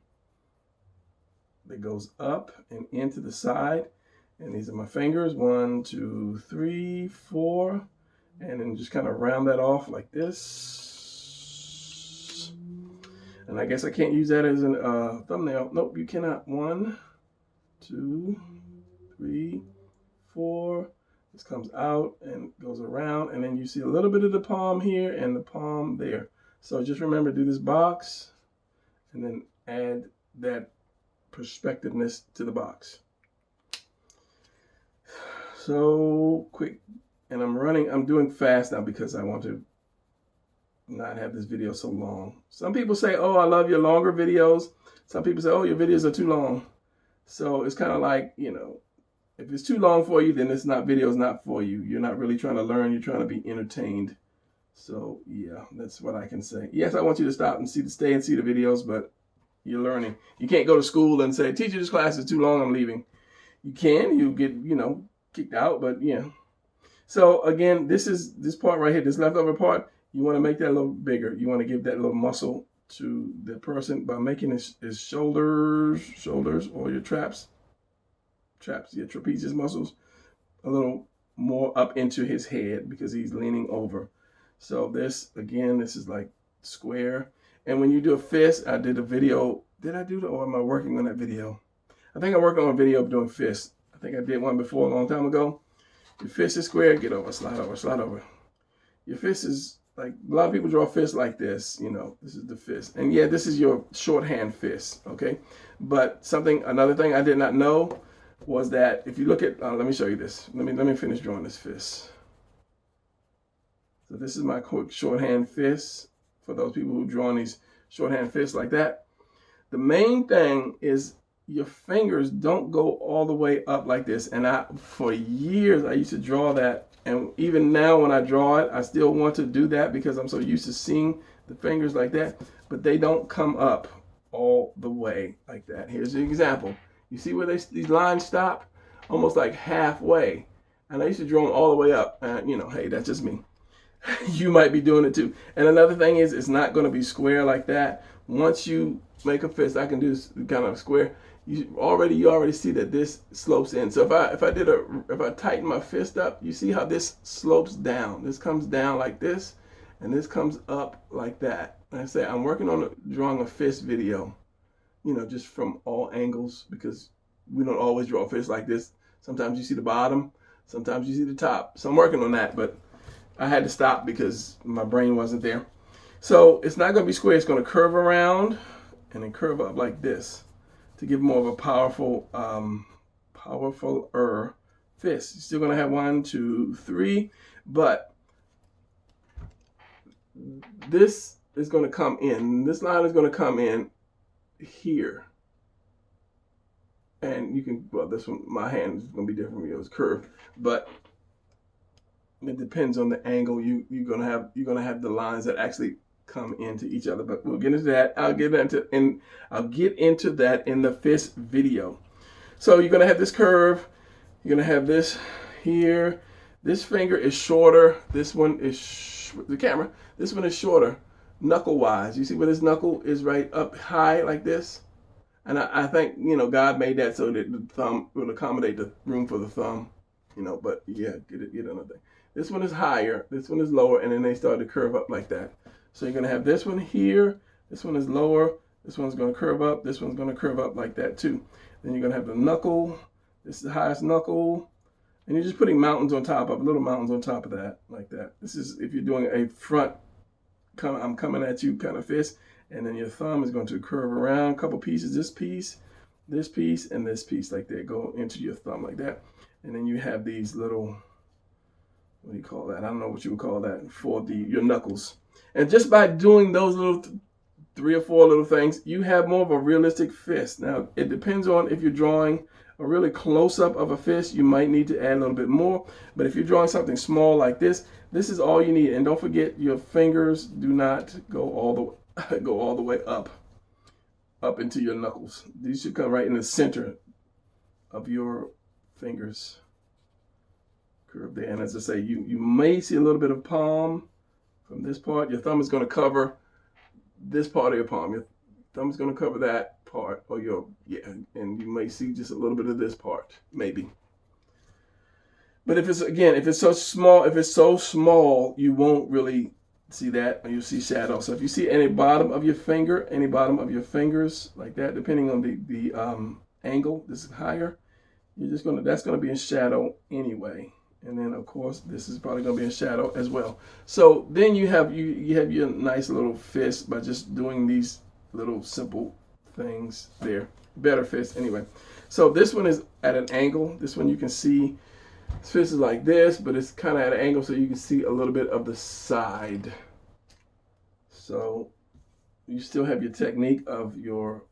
that goes up and into the side, and these are my fingers, 1, 2, 3, 4, and then just kind of round that off like this. And I guess I can't use that as a thumbnail. Nope, you cannot. 1, 2, 3, 4. This comes out and goes around, and then you see a little bit of the palm here and the palm there. So just remember, do this box and then add that perspectiveness to the box. So quick. And I'm doing fast now because I want to not have this video so long. Some people say, oh, I love your longer videos. Some people say, oh, your videos are too long. So it's kind of like, you know, if it's too long for you, then it's not, video's not for you. You're not really trying to learn. You're trying to be entertained. So yeah, that's what I can say. Yes, I want you to stop and stay and see the videos, but you're learning. You can't go to school and say, teacher, this class is too long, I'm leaving. You can, you get, you know, kicked out, but yeah. So again, this part right here, this leftover part, you want to make that a little bigger. You want to give that little muscle to the person by making his shoulders or your your trapezius muscles a little more up into his head because he's leaning over. So this, again, this is like square. And when you do a fist, I did a video. Did I do that, or am I working on that video? I think I'm working on a video of doing fists. I think I did one before a long time ago. Your fist is square, get over, slide over, slide over. Your fist is like, a lot of people draw fists like this, you know, this is the fist. And yeah, this is your shorthand fist, okay? But another thing I did not know was that if you look at, let me show you this. Let me finish drawing this fist. So this is my quick shorthand fist for those people who draw these shorthand fists like that. The main thing is your fingers don't go all the way up like this. And for years, I used to draw that. And even now when I draw it, I still want to do that because I'm so used to seeing the fingers like that. But they don't come up all the way like that. Here's the example. You see where these lines stop? Almost like halfway. And I used to draw them all the way up. And you know, hey, that's just me. You might be doing it too. And another thing is, it's not going to be square like that. Once you make a fist, I can do this kind of square. You already see that this slopes in. So if I tighten my fist up, you see how this slopes down. This comes down like this, and this comes up like that. And I say I'm working on drawing a fist video, you know, just from all angles because we don't always draw a fist like this. Sometimes you see the bottom, sometimes you see the top. So I'm working on that, but I had to stop because my brain wasn't there. So it's not going to be square. It's going to curve around and then curve up like this to give more of a powerful fist. You're still going to have 1, 2, 3, but this is going to come in. This line is going to come in here. And you can, well, this one, my hand is going to be different from yours, curved, but it depends on the angle you're going to have the lines that actually come into each other. But we'll get into that. I'll get into that in the fist video. So you're going to have this curve. You're going to have this here. This finger is shorter. This one is the camera. This one is shorter, knuckle wise. You see where this knuckle is right up high like this? And I think, God made that so that the thumb will accommodate the room for the thumb, but yeah, get another thing. This one is higher, this one is lower, and then they start to curve up like that. So you're going to have this one here, this one is lower, this one's going to curve up, this one's going to curve up like that too. Then you're going to have the knuckle, this is the highest knuckle, and you're just putting mountains on top of, little mountains on top of that, like that. This is if you're doing a front, I'm coming at you kind of fist. And then your thumb is going to curve around a couple pieces, this piece, and this piece like that, go into your thumb like that. And then you have these little, what do you call that? I don't know what you would call that, for your knuckles. And just by doing those little 3 or 4 little things, you have more of a realistic fist. Now, it depends on if you're drawing a really close-up of a fist, you might need to add a little bit more. But if you're drawing something small like this is all you need. And don't forget, your fingers do not go all the way up into your knuckles. These should come right in the center of your fingers. Curve there. And as I say, you may see a little bit of palm from this part. Your thumb is going to cover this part of your palm. Your thumb is going to cover that part, or and you may see just a little bit of this part, maybe. But if it's so small, you won't really see that, or you see shadow. So if you see any bottom of your finger, any bottom of your fingers like that, depending on the angle, this is higher, that's gonna be in shadow anyway. And then of course this is probably gonna be in shadow as well. So then you have your nice little fist by just doing these little simple things there. Better fist anyway. So this one is at an angle. This one you can see. This fist is like this, but it's kind of at an angle, so you can see a little bit of the side. So you still have your technique of your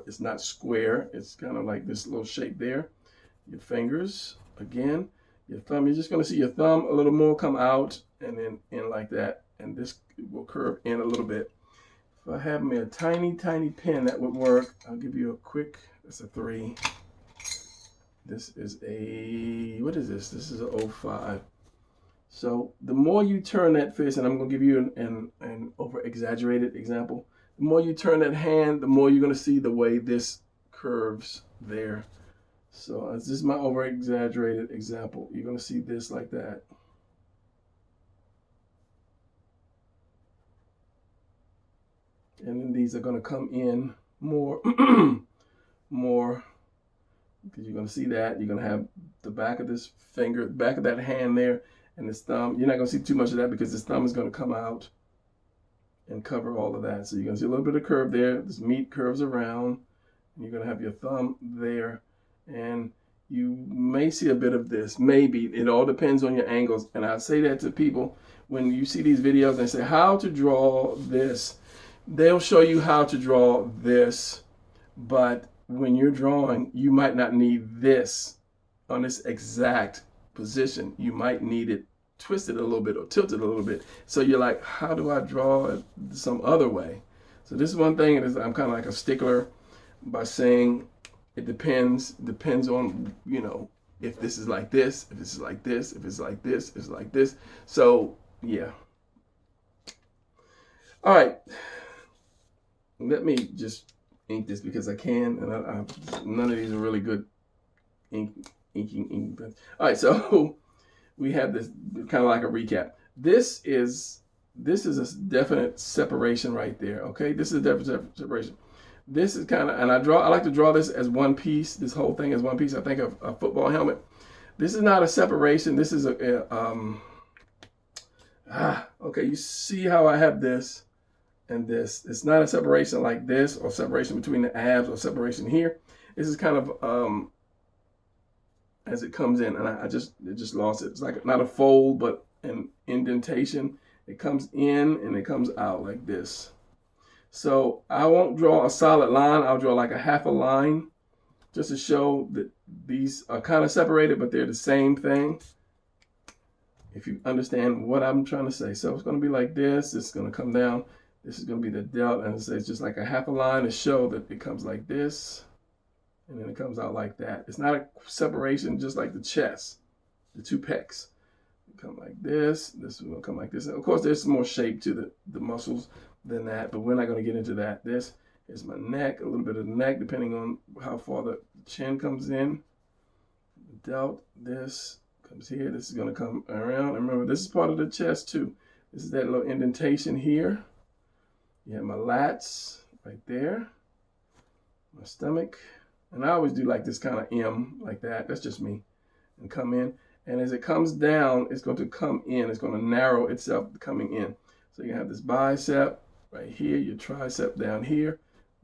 it's not square. It's kind of like this little shape there. Your fingers, again, your thumb. You're just going to see your thumb a little more come out and then in like that, and this will curve in a little bit. If I have me a tiny pen, that would work. I'll give you a quick. That's a 3. This is a, what is this? This is a 05. So the more you turn that fist, and I'm going to give you an over-exaggerated example, the more you turn that hand, the more you're going to see the way this curves there. So this is my over-exaggerated example. You're going to see this like that. And then these are going to come in more, more. Because you're going to see that. You're going to have the back of this finger, back of that hand there, and this thumb. You're not going to see too much of that because this thumb is going to come out and cover all of that. So you're going to see a little bit of curve there. This meat curves around. And you're going to have your thumb there. And you may see a bit of this. Maybe. It all depends on your angles. And I say that to people when you see these videos and they say, how to draw this. They'll show you how to draw this. But when you're drawing, you might not need this on this exact position. You might need it twisted a little bit or tilted a little bit. So you're like, how do I draw it some other way? So this is one thing, is I'm kind of like a stickler by saying it depends on, if this is like this, if this is like this, if it's like this, if it's like this. So yeah. All right. Let me just ink this because I can, and none of these are really good inking pens. All right, so we have this kind of like a recap. This is a definite separation right there. Okay, this is a definite separation. This is kind of, and I like to draw this as one piece. This whole thing as one piece. I think of a football helmet, This is not a separation. This is okay, you see how I have this and this. It's not a separation like this, or separation between the abs, or separation here. This is kind of as it comes in, and I just lost it. It's like not a fold, but an indentation. It comes in and it comes out like this. So I won't draw a solid line. I'll draw like a half a line just to show that these are kind of separated, but they're the same thing, if you understand what I'm trying to say. So it's going to be like this. It's going to come down. This is going to be the delt, and it's just like a half a line to show that it comes like this, and then it comes out like that. It's not a separation just like the chest, the two pecs. It come like this. This will come like this. And of course, there's some more shape to the muscles than that, but we're not going to get into that. This is my neck, a little bit of the neck, depending on how far the chin comes in. The delt, this comes here. This is going to come around. And remember, this is part of the chest too. This is that little indentation here. You have my lats right there, my stomach. And I always do like this kind of M, like that. That's just me. And come in. And as it comes down, it's going to come in. It's going to narrow itself coming in. So you have this bicep right here, your tricep down here.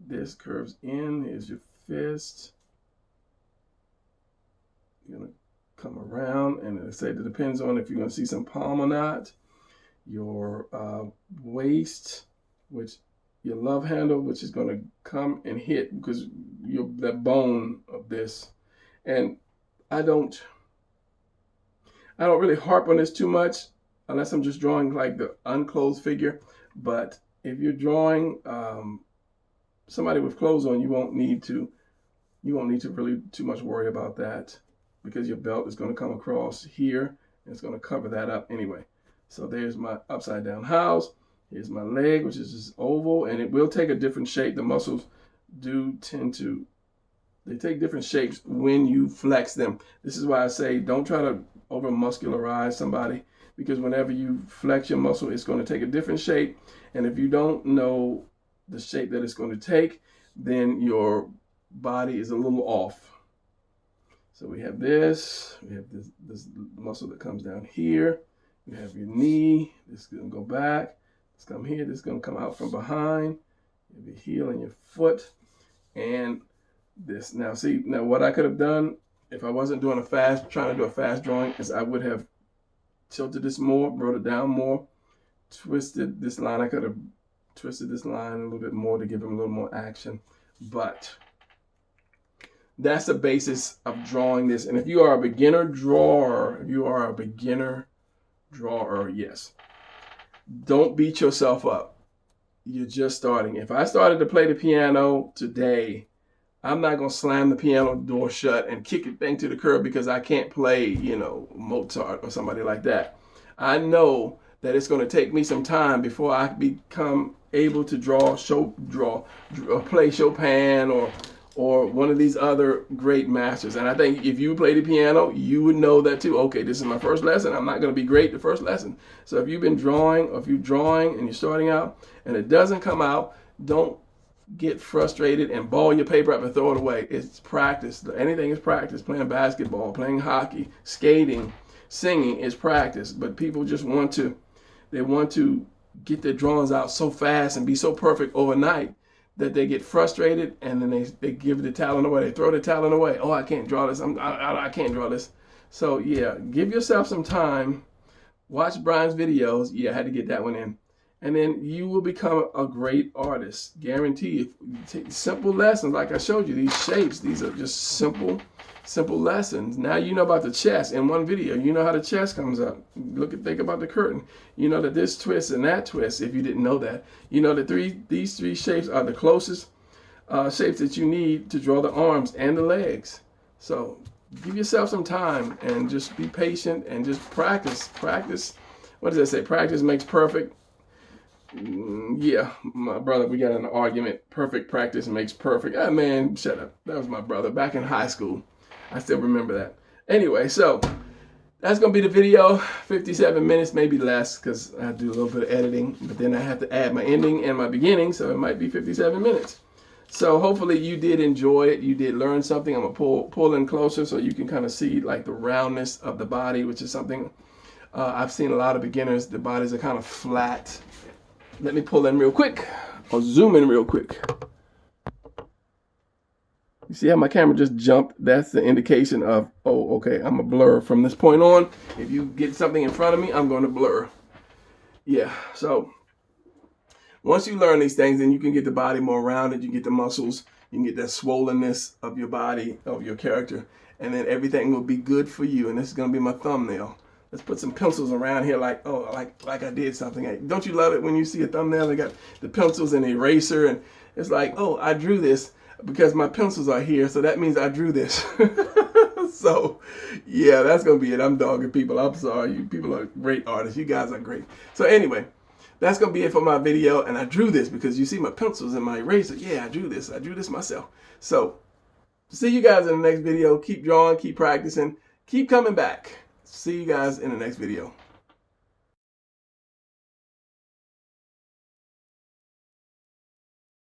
This curves in. Here's your fist. You're going to come around. And I say it depends on if you're going to see some palm or not. Your waist, which your love handle, which is going to come and hit because you're that bone of this. And I don't really harp on this too much unless I'm just drawing like the unclothed figure. But if you're drawing somebody with clothes on, you won't need to really too much worry about that, because your belt is going to come across here and it's going to cover that up anyway. So there's my upside down house. Here's my leg, which is just oval, and it will take a different shape. The muscles do tend to, they take different shapes when you flex them. This is why I say don't try to over muscularize somebody, because whenever you flex your muscle, it's going to take a different shape. And if you don't know the shape that it's going to take, then your body is a little off. So we have this muscle that comes down here. You have your knee. This is going to go back. This come here. This is going to come out from behind. You have your heel and your foot. And this. Now see, now what I could have done if I wasn't doing trying to do a fast drawing, is I would have tilted this more, brought it down more, twisted this line. I could have twisted this line a little bit more to give him a little more action. But that's the basis of drawing this. And if you are a beginner drawer, yes, don't beat yourself up. You're just starting. If I started to play the piano today, I'm not going to slam the piano door shut and kick the thing to the curb because I can't play, Mozart or somebody like that. I know that it's going to take me some time before I become able to play Chopin or one of these other great masters. And I think if you play the piano, you would know that too. Okay, this is my first lesson. I'm not going to be great the first lesson. So if you've been drawing, or if you're drawing and you're starting out and it doesn't come out, don't get frustrated and ball your paper up and throw it away. It's practice. Anything is practice. Playing basketball, playing hockey, skating, singing is practice. But people just want to get their drawings out so fast and be so perfect overnight that they get frustrated, and then they give the talent away. They throw the talent away. Oh, I can't draw this. I can't draw this. So yeah, give yourself some time. Watch Brian's videos. Yeah, I had to get that one in. And then you will become a great artist. Guaranteed. If you take simple lessons, like I showed you, these shapes, these are just simple lessons. Now you know about the chest in one video. You know how the chest comes up. Think about the curtain. You know that this twist and that twist, if you didn't know that. You know that these three shapes are the closest shapes that you need to draw the arms and the legs. So give yourself some time and just be patient and just practice. Practice. What does that say? Practice makes perfect. Yeah, my brother, we got an argument. Perfect practice makes perfect. Ah, man, shut up. That was my brother back in high school. I still remember that. Anyway, so that's going to be the video. 57 minutes, maybe less, because I do a little bit of editing. But then I have to add my ending and my beginning, so it might be 57 minutes. So hopefully you did enjoy it. You did learn something. I'm gonna pull in closer so you can kind of see like the roundness of the body, which is something I've seen a lot of beginners. The bodies are kind of flat. Let me pull in real quick. I'll zoom in real quick. You see how my camera just jumped? That's the indication of, oh, okay, I'm a blur from this point on. If you get something in front of me, I'm going to blur. Yeah, so once you learn these things, then you can get the body more rounded. You can get the muscles. You can get that swollenness of your body, of your character. And then everything will be good for you. And this is going to be my thumbnail. Let's put some pencils around here like, oh, like I did something. Don't you love it when you see a thumbnail? They got the pencils and the eraser. And it's like, oh, I drew this because my pencils are here. So that means I drew this. So, yeah, that's going to be it. I'm dogging people. I'm sorry. You people are great artists. You guys are great. So anyway, that's going to be it for my video. And I drew this because you see my pencils and my eraser. Yeah, I drew this. I drew this myself. So see you guys in the next video. Keep drawing, keep practicing, keep coming back. See you guys in the next video.